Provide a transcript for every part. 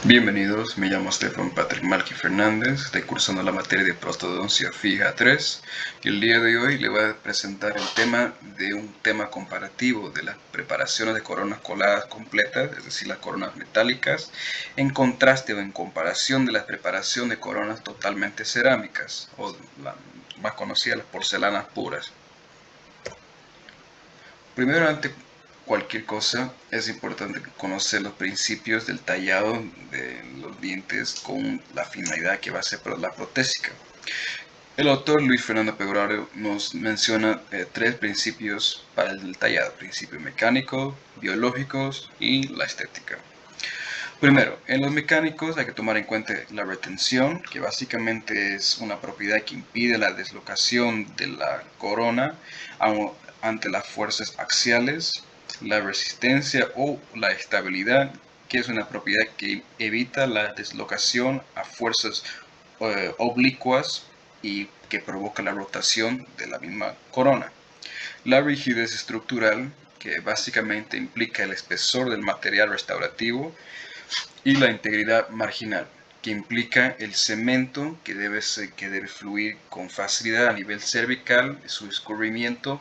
Bienvenidos, me llamo Stefan Patrick Marqui Fernández, estoy cursando la materia de prostodoncia fija 3 y el día de hoy le voy a presentar el tema de un tema comparativo de las preparaciones de coronas coladas completas, es decir, las coronas metálicas, en contraste o en comparación de la preparación de coronas totalmente cerámicas, o la más conocida, las porcelanas puras. Primero, ante cualquier cosa, es importante conocer los principios del tallado de los dientes con la finalidad que va a ser la protésica. El autor Luis Fernando Pedrario nos menciona tres principios para el tallado: principios mecánicos, biológicos y la estética. Primero, en los mecánicos hay que tomar en cuenta la retención, que básicamente es una propiedad que impide la deslocación de la corona ante las fuerzas axiales, la resistencia o la estabilidad, que es una propiedad que evita la deslocación a fuerzas oblicuas y que provoca la rotación de la misma corona. La rigidez estructural, que básicamente implica el espesor del material restaurativo, y la integridad marginal, que implica el cemento que debe fluir con facilidad a nivel cervical, su escurrimiento,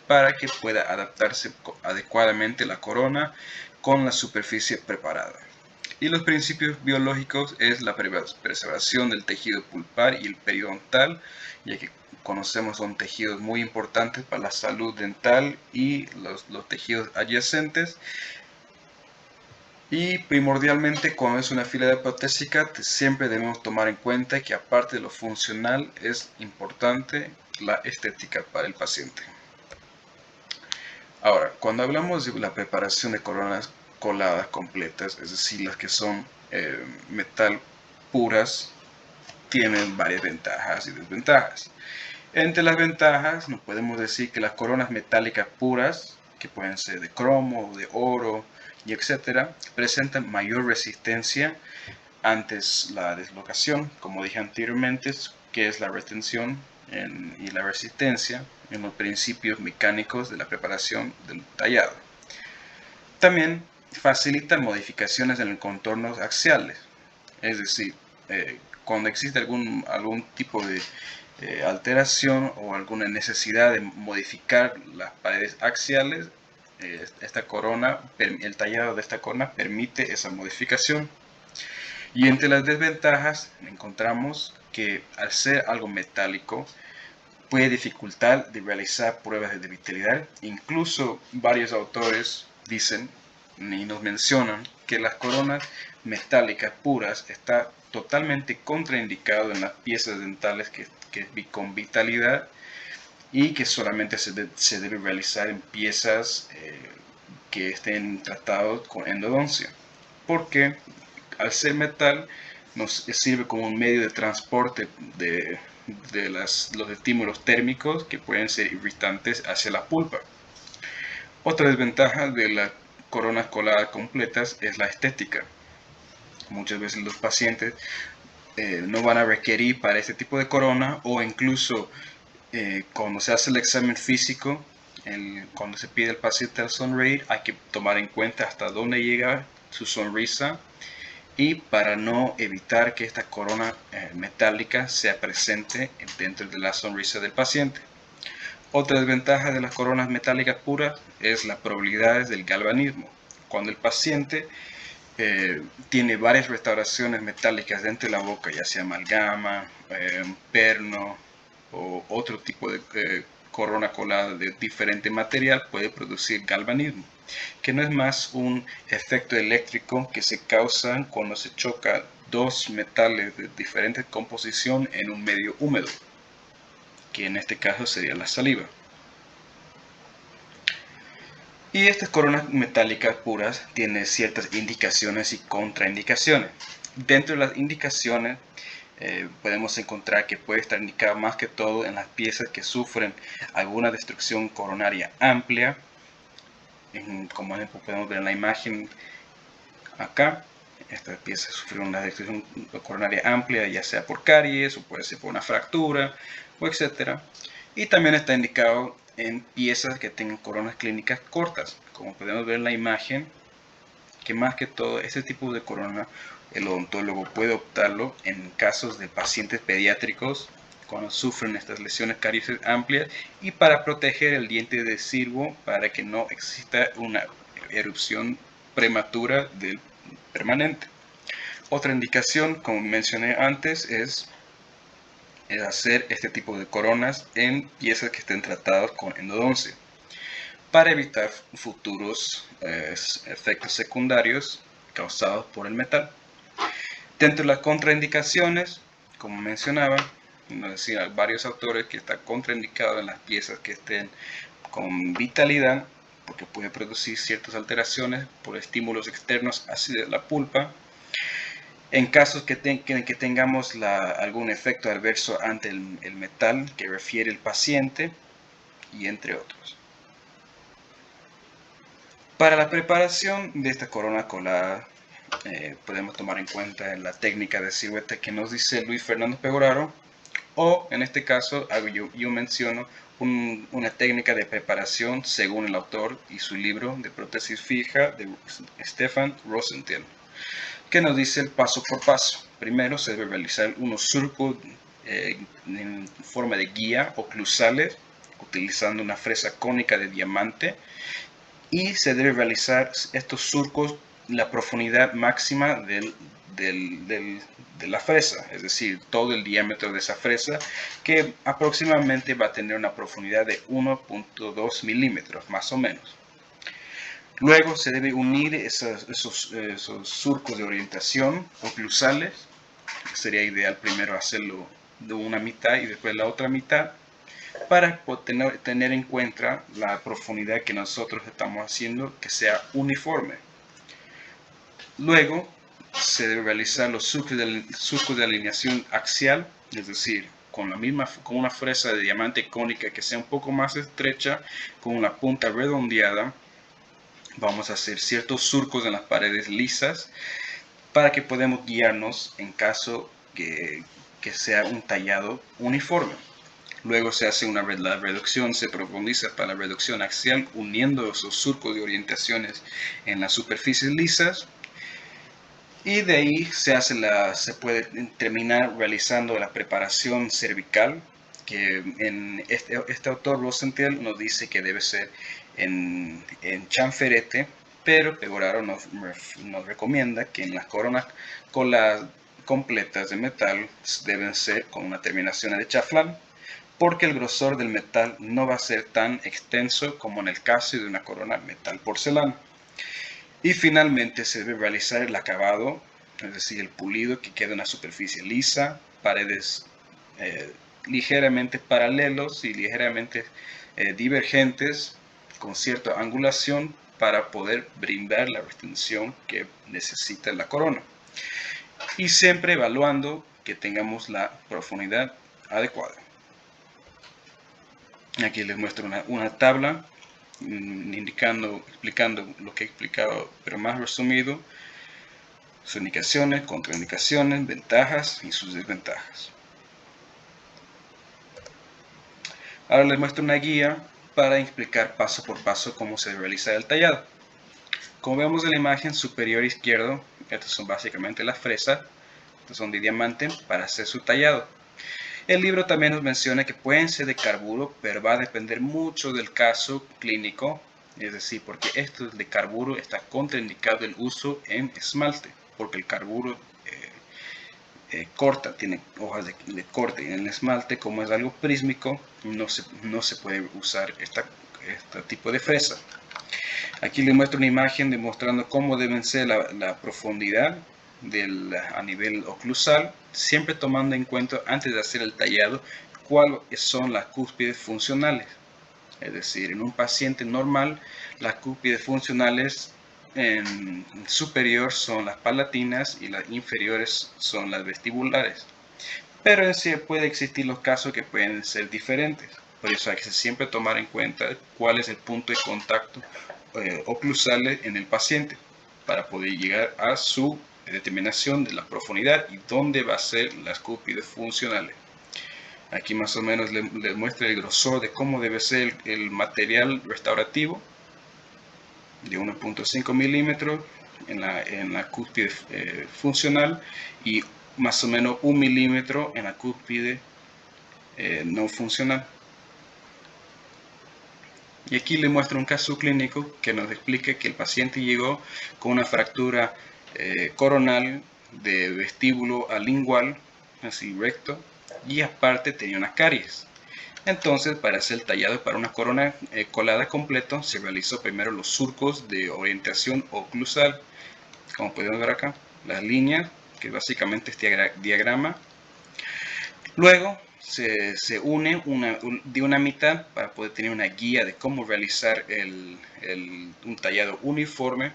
para que pueda adaptarse adecuadamente la corona con la superficie preparada. Y los principios biológicos es la preservación del tejido pulpar y el periodontal, ya que conocemos son tejidos muy importantes para la salud dental y los tejidos adyacentes. Y primordialmente, cuando es una fila de protésica, siempre debemos tomar en cuenta que aparte de lo funcional es importante la estética para el paciente. Ahora, cuando hablamos de la preparación de coronas coladas completas, es decir, las que son metal puras, tienen varias ventajas y desventajas. Entre las ventajas, nos podemos decir que las coronas metálicas puras, que pueden ser de cromo, de oro, y etcétera, presentan mayor resistencia ante la deslocación, como dije anteriormente, que es la retención y la resistencia en los principios mecánicos de la preparación del tallado. También facilitan modificaciones en los contornos axiales, es decir, cuando existe algún tipo de alteración o alguna necesidad de modificar las paredes axiales, el tallado de esta corona permite esa modificación. Y entre las desventajas encontramos que al ser algo metálico puede dificultar de realizar pruebas de vitalidad. Incluso varios autores dicen y nos mencionan que las coronas metálicas puras está totalmente contraindicado en las piezas dentales con vitalidad, y que solamente se debe realizar en piezas que estén tratados con endodoncia, porque al ser metal nos sirve como un medio de transporte de los estímulos térmicos que pueden ser irritantes hacia la pulpa. Otra desventaja de las coronas coladas completas es la estética. Muchas veces los pacientes no van a requerir para este tipo de corona, o incluso cuando se hace el examen físico, cuando se pide al paciente a sonreír, hay que tomar en cuenta hasta dónde llega su sonrisa, y para no evitar que esta corona metálica sea presente dentro de la sonrisa del paciente. Otra desventaja de las coronas metálicas puras es las probabilidades del galvanismo. Cuando el paciente tiene varias restauraciones metálicas dentro de la boca, ya sea amalgama, perno o otro tipo de corona colada de diferente material, puede producir galvanismo, que no es más un efecto eléctrico que se causa cuando se choca dos metales de diferente composición en un medio húmedo, que en este caso sería la saliva. Y estas coronas metálicas puras tienen ciertas indicaciones y contraindicaciones. Dentro de las indicaciones podemos encontrar que puede estar indicada más que todo en las piezas que sufren alguna destrucción coronaria amplia, como ejemplo podemos ver en la imagen acá. Esta pieza sufrió una destrucción coronaria amplia, ya sea por caries o puede ser por una fractura, o etcétera. Y también está indicado en piezas que tengan coronas clínicas cortas, como podemos ver en la imagen. que más que todo este tipo de corona el odontólogo puede optarlo en casos de pacientes pediátricos cuando sufren estas lesiones cariosas amplias y para proteger el diente deciduo para que no exista una erupción prematura del permanente. Otra indicación, como mencioné antes, es hacer este tipo de coronas en piezas que estén tratadas con endodoncia para evitar futuros efectos secundarios causados por el metal. Dentro de las contraindicaciones, como mencionaba, nos decían varios autores que está contraindicado en las piezas que estén con vitalidad, porque puede producir ciertas alteraciones por estímulos externos hacia la pulpa. En casos que tengamos algún efecto adverso ante el metal que refiere el paciente, y entre otros. Para la preparación de esta corona colada, podemos tomar en cuenta la técnica de silueta que nos dice Luis Fernando Pegoraro, o en este caso yo menciono una técnica de preparación según el autor y su libro de prótesis fija de Stefan Rosenthal, que nos dice el paso por paso. Primero se debe realizar unos surcos en forma de guía oclusales utilizando una fresa cónica de diamante, y se debe realizar estos surcos la profundidad máxima de la fresa, es decir, todo el diámetro de esa fresa, que aproximadamente va a tener una profundidad de 1.2 milímetros más o menos. Luego se debe unir esos surcos de orientación oclusales. Sería ideal primero hacerlo de una mitad y después la otra mitad, para tener en cuenta la profundidad que nosotros estamos haciendo que sea uniforme. Luego se debe realizar los surcos de alineación axial, es decir, con una fresa de diamante cónica que sea un poco más estrecha, con una punta redondeada. Vamos a hacer ciertos surcos en las paredes lisas para que podamos guiarnos en caso que sea un tallado uniforme. Luego se hace la reducción, se profundiza para la reducción axial uniendo esos surcos de orientaciones en las superficies lisas, y de ahí se puede terminar realizando la preparación cervical, que en este autor Rosenthal nos dice que debe ser en chanferete, pero Pegoraro nos recomienda que en las coronas completas de metal deben ser con una terminación de chaflán, porque el grosor del metal no va a ser tan extenso como en el caso de una corona metal porcelana. Y finalmente se debe realizar el acabado, es decir, el pulido, que quede en una superficie lisa, paredes ligeramente paralelos y ligeramente divergentes, con cierta angulación, para poder brindar la retención que necesita la corona. Y siempre evaluando que tengamos la profundidad adecuada. Aquí les muestro una tabla explicando lo que he explicado, pero más resumido: sus indicaciones, contraindicaciones, ventajas y sus desventajas. Ahora les muestro una guía para explicar paso por paso cómo se realiza el tallado. Como vemos en la imagen superior izquierdo, estas son básicamente las fresas, estas son de diamante para hacer su tallado. El libro también nos menciona que pueden ser de carburo, pero va a depender mucho del caso clínico, es decir, porque esto de carburo está contraindicado el uso en esmalte, porque el carburo corta, tiene hojas de corte. En el esmalte, como es algo prísmico, no se puede usar este tipo de fresa. Aquí les muestro una imagen demostrando cómo deben ser la profundidad a nivel oclusal, siempre tomando en cuenta antes de hacer el tallado cuáles son las cúspides funcionales. Es decir, en un paciente normal, las cúspides funcionales en superior son las palatinas y las inferiores son las vestibulares. Pero en sí puede existir los casos que pueden ser diferentes. Por eso hay que siempre tomar en cuenta cuál es el punto de contacto oclusal en el paciente para poder llegar a su determinación de la profundidad y dónde va a ser las cúspides funcionales. Aquí más o menos les muestra el grosor de cómo debe ser el material restaurativo, de 1.5 milímetros, en la cúspide funcional y más o menos 1 milímetro en la cúspide no funcional. Y aquí le muestro un caso clínico que nos explica que el paciente llegó con una fractura coronal de vestíbulo lingual, así recto, y aparte tenía una caries. Entonces, para hacer el tallado para una corona colada completo, se realizó primero los surcos de orientación oclusal, como podemos ver acá, las líneas, que básicamente este diagrama. Luego se une de una mitad para poder tener una guía de cómo realizar un tallado uniforme,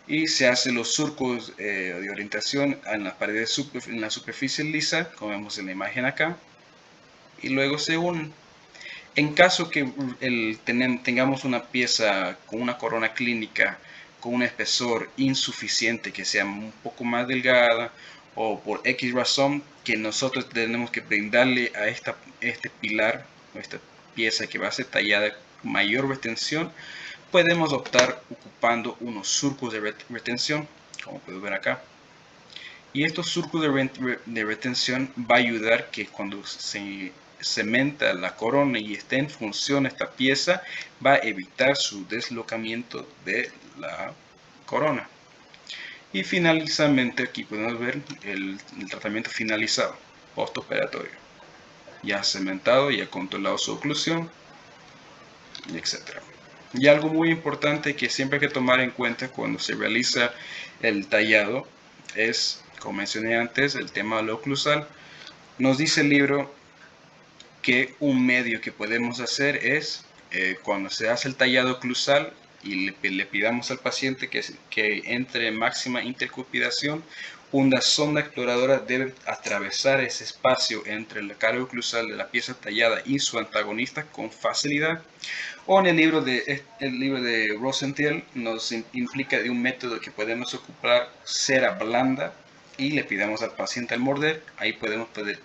y se hacen los surcos de orientación en las paredes en la superficie lisa, como vemos en la imagen acá, y luego se unen. En caso que tengamos una pieza con una corona clínica con un espesor insuficiente, que sea un poco más delgada, o por X razón que nosotros tenemos que brindarle a este pilar, o esta pieza que va a ser tallada con mayor retención, podemos optar ocupando unos surcos de retención, como pueden ver acá. Y estos surcos de retención va a ayudar que cuando se cementa la corona y esté en función esta pieza, va a evitar su deslocamiento de la corona. Y finalmente aquí podemos ver el tratamiento finalizado, postoperatorio. Ya cementado, ya controlado su oclusión, etc. Y algo muy importante que siempre hay que tomar en cuenta cuando se realiza el tallado es, como mencioné antes, el tema de lo oclusal. Nos dice el libro que un medio que podemos hacer es, cuando se hace el tallado oclusal y le pidamos al paciente que entre en máxima intercupidación, una sonda exploradora debe atravesar ese espacio entre la cara oclusal de la pieza tallada y su antagonista con facilidad. O en el libro de Rosenthal nos implica de un método que podemos ocupar cera blanda y le pidamos al paciente al morder. Ahí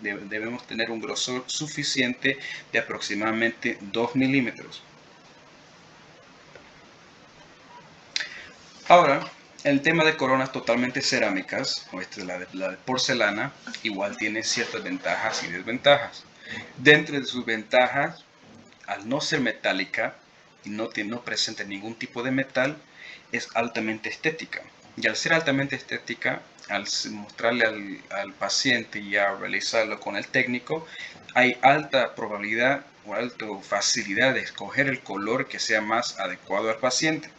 debemos tener un grosor suficiente de aproximadamente 2 milímetros. Ahora, el tema de coronas totalmente cerámicas, o esta es la de porcelana, igual tiene ciertas ventajas y desventajas. Dentro de sus ventajas, al no ser metálica y no presenta ningún tipo de metal, es altamente estética. Y al ser altamente estética, al mostrarle al paciente y a realizarlo con el técnico, hay alta probabilidad o alta facilidad de escoger el color que sea más adecuado al paciente.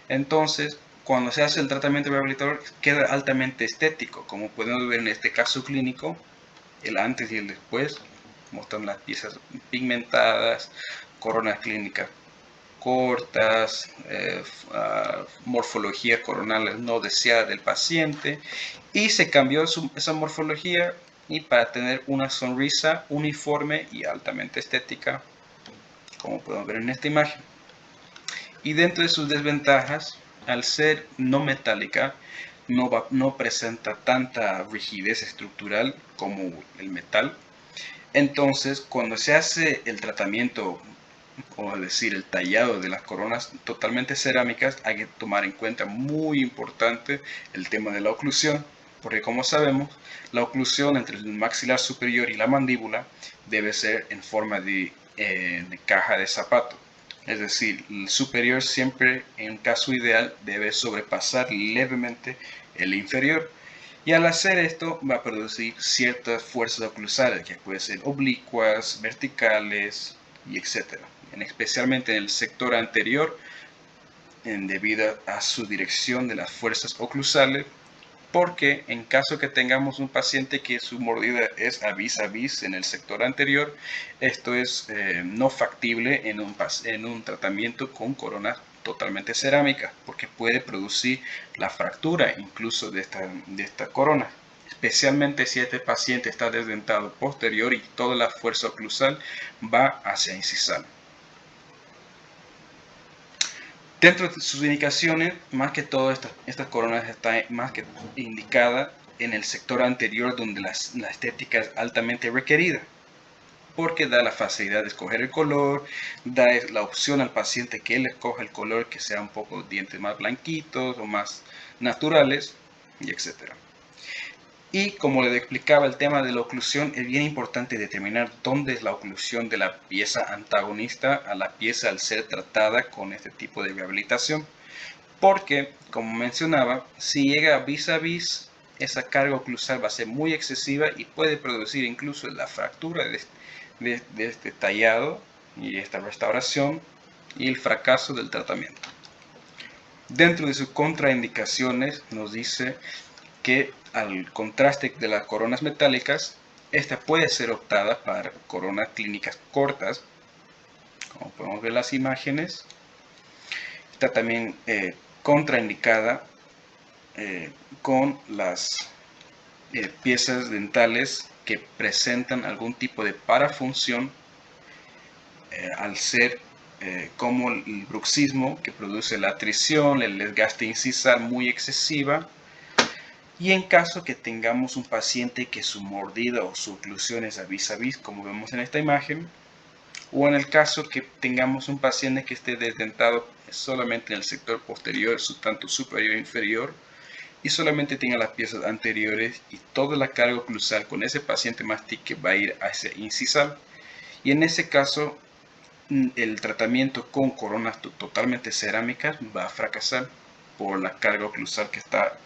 Entonces, cuando se hace el tratamiento rehabilitador, queda altamente estético, como podemos ver en este caso clínico, el antes y el después, mostrando las piezas pigmentadas, coronas clínicas cortas, morfología coronal no deseada del paciente, y se cambió esa morfología y para tener una sonrisa uniforme y altamente estética, como podemos ver en esta imagen. Y dentro de sus desventajas, al ser no metálica, no presenta tanta rigidez estructural como el metal. Entonces, cuando se hace el tratamiento, o decir, el tallado de las coronas totalmente cerámicas, hay que tomar en cuenta, muy importante, el tema de la oclusión, porque como sabemos, la oclusión entre el maxilar superior y la mandíbula debe ser en forma de caja de zapato. Es decir, el superior siempre, en caso ideal, debe sobrepasar levemente el inferior. Y al hacer esto va a producir ciertas fuerzas oclusales, que pueden ser oblicuas, verticales y etc. Especialmente en el sector anterior, debido a su dirección de las fuerzas oclusales, porque en caso que tengamos un paciente que su mordida es a vis en el sector anterior, esto es no factible en un tratamiento con coronas totalmente cerámicas, porque puede producir la fractura incluso de esta corona, especialmente si este paciente está desdentado posterior y toda la fuerza oclusal va hacia incisal. Dentro de sus indicaciones, más que todo, estas coronas están más que indicadas en el sector anterior, donde la estética es altamente requerida. porque da la facilidad de escoger el color, da la opción al paciente que él escoja el color que sea un poco dientes más blanquitos o más naturales, y etcétera. Y como les explicaba, el tema de la oclusión, es bien importante determinar dónde es la oclusión de la pieza antagonista a la pieza al ser tratada con este tipo de rehabilitación. Porque, como mencionaba, si llega vis a vis, esa carga oclusal va a ser muy excesiva y puede producir incluso la fractura de este tallado y esta restauración y el fracaso del tratamiento. Dentro de sus contraindicaciones nos dice que al contraste de las coronas metálicas, esta puede ser optada para coronas clínicas cortas, como podemos ver las imágenes. Está también contraindicada con las piezas dentales que presentan algún tipo de parafunción al ser como el bruxismo, que produce la atrición, el desgaste incisal muy excesiva. Y en caso que tengamos un paciente que su mordida o su oclusión es a vis, como vemos en esta imagen, o en el caso que tengamos un paciente que esté desdentado solamente en el sector posterior, tanto superior e inferior, y solamente tenga las piezas anteriores y toda la carga oclusal con ese paciente mastique va a ir hacia incisal. Y en ese caso, el tratamiento con coronas totalmente cerámicas va a fracasar por la carga oclusal que está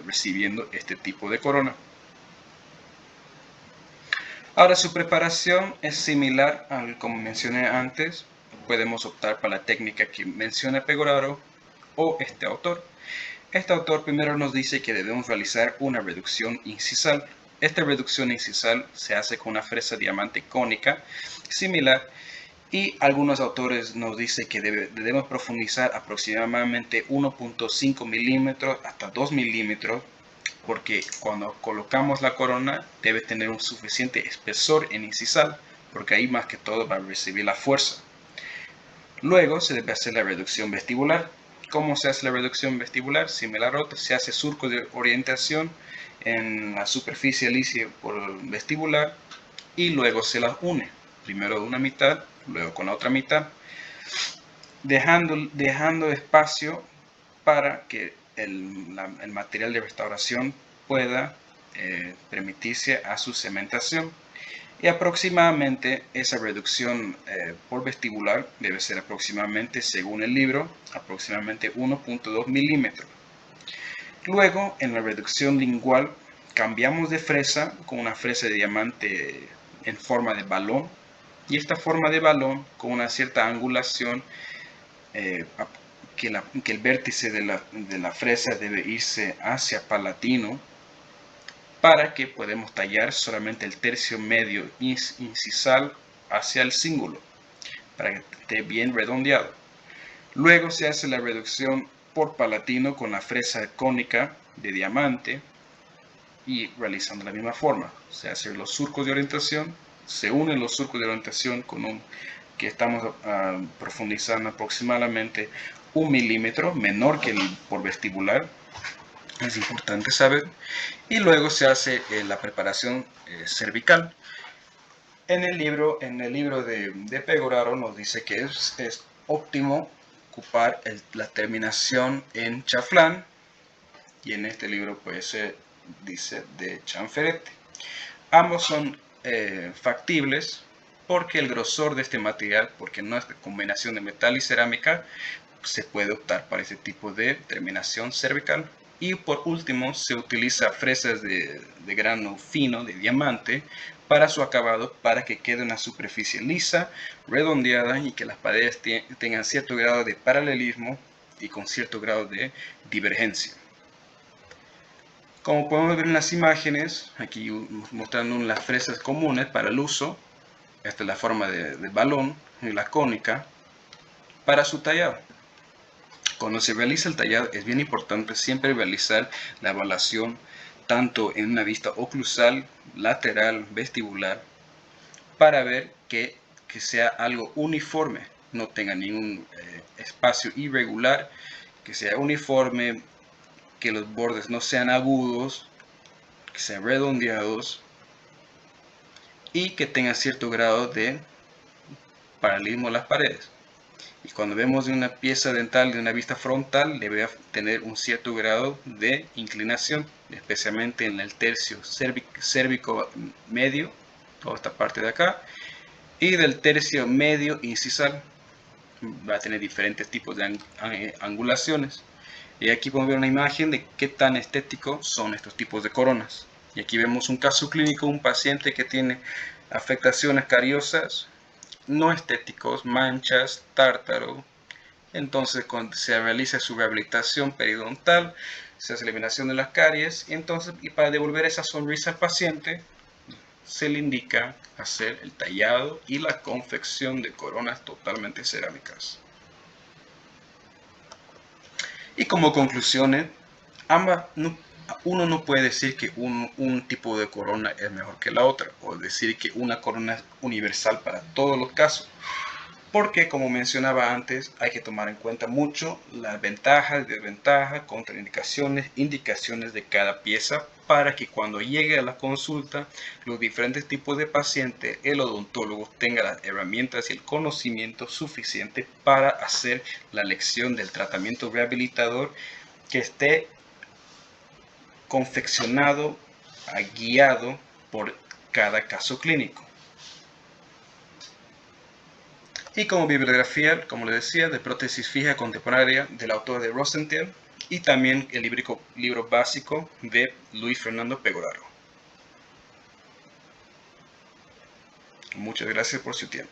recibiendo este tipo de corona. Ahora, su preparación es similar al como mencioné antes. Podemos optar para la técnica que menciona Pegoraro o este autor. Este autor primero nos dice que debemos realizar una reducción incisal. Esta reducción incisal se hace con una fresa diamante cónica similar, y algunos autores nos dicen que debemos profundizar aproximadamente 1.5 milímetros hasta 2 milímetros, porque cuando colocamos la corona debe tener un suficiente espesor en incisal, porque ahí más que todo va a recibir la fuerza. Luego se debe hacer la reducción vestibular. ¿Cómo se hace la reducción vestibular? Similar a otra, se hace surco de orientación en la superficie lisa por vestibular y luego se las une. Primero de una mitad, luego con la otra mitad, dejando espacio para que el material de restauración pueda permitirse a su cementación. Y aproximadamente esa reducción por vestibular debe ser aproximadamente, según el libro, aproximadamente 1.2 milímetros. Luego, en la reducción lingual, cambiamos de fresa con una fresa de diamante en forma de balón. Y esta forma de balón, con una cierta angulación, que el vértice de la fresa debe irse hacia palatino, para que podamos tallar solamente el tercio medio incisal hacia el cíngulo, para que esté bien redondeado. Luego se hace la reducción por palatino con la fresa cónica de diamante y realizando la misma forma. Se hacen los surcos de orientación, se unen los surcos de orientación con un que estamos profundizando aproximadamente 1 milímetro, menor que el por vestibular. Es importante saber. Y luego se hace la preparación cervical. En el libro de Pegoraro nos dice que es óptimo ocupar la terminación en chaflán, y en este libro pues se dice de chanferete. Ambos son factibles porque el grosor de este material, porque no es de combinación de metal y cerámica, se puede optar para este tipo de terminación cervical. Y por último, se utiliza fresas de grano fino, de diamante, para su acabado, para que quede una superficie lisa, redondeada y que las paredes tengan cierto grado de paralelismo y con cierto grado de divergencia. Como podemos ver en las imágenes, aquí mostrando las fresas comunes para el uso, esta es la forma de balón y la cónica para su tallado. Cuando se realiza el tallado es bien importante siempre realizar la evaluación tanto en una vista oclusal, lateral, vestibular, para ver que sea algo uniforme, no tenga ningún espacio irregular, que sea uniforme, que los bordes no sean agudos, que sean redondeados y que tenga cierto grado de paralelismo a las paredes. Y cuando vemos de una pieza dental de una vista frontal, debe tener un cierto grado de inclinación, especialmente en el tercio cérvico medio, toda esta parte de acá, y del tercio medio incisal. Va a tener diferentes tipos de angulaciones. Y aquí podemos ver una imagen de qué tan estéticos son estos tipos de coronas. Y aquí vemos un caso clínico, un paciente que tiene afectaciones cariosas, no estéticos, manchas, tártaro. Entonces, cuando se realiza su rehabilitación periodontal, se hace eliminación de las caries, y para devolver esa sonrisa al paciente, se le indica hacer el tallado y la confección de coronas totalmente cerámicas. Y como conclusiones, uno no puede decir que un tipo de corona es mejor que la otra, o decir que una corona es universal para todos los casos, porque como mencionaba antes, hay que tomar en cuenta mucho las ventajas, desventajas, contraindicaciones, indicaciones de cada pieza, para que cuando llegue a la consulta, los diferentes tipos de pacientes, el odontólogo tenga las herramientas y el conocimiento suficiente para hacer la elección del tratamiento rehabilitador que esté confeccionado, guiado por cada caso clínico. Y como bibliografía, como les decía, de prótesis fija contemporánea del autor de Rosenthal, y también el libro básico de Luis Fernando Pegoraro. Muchas gracias por su tiempo.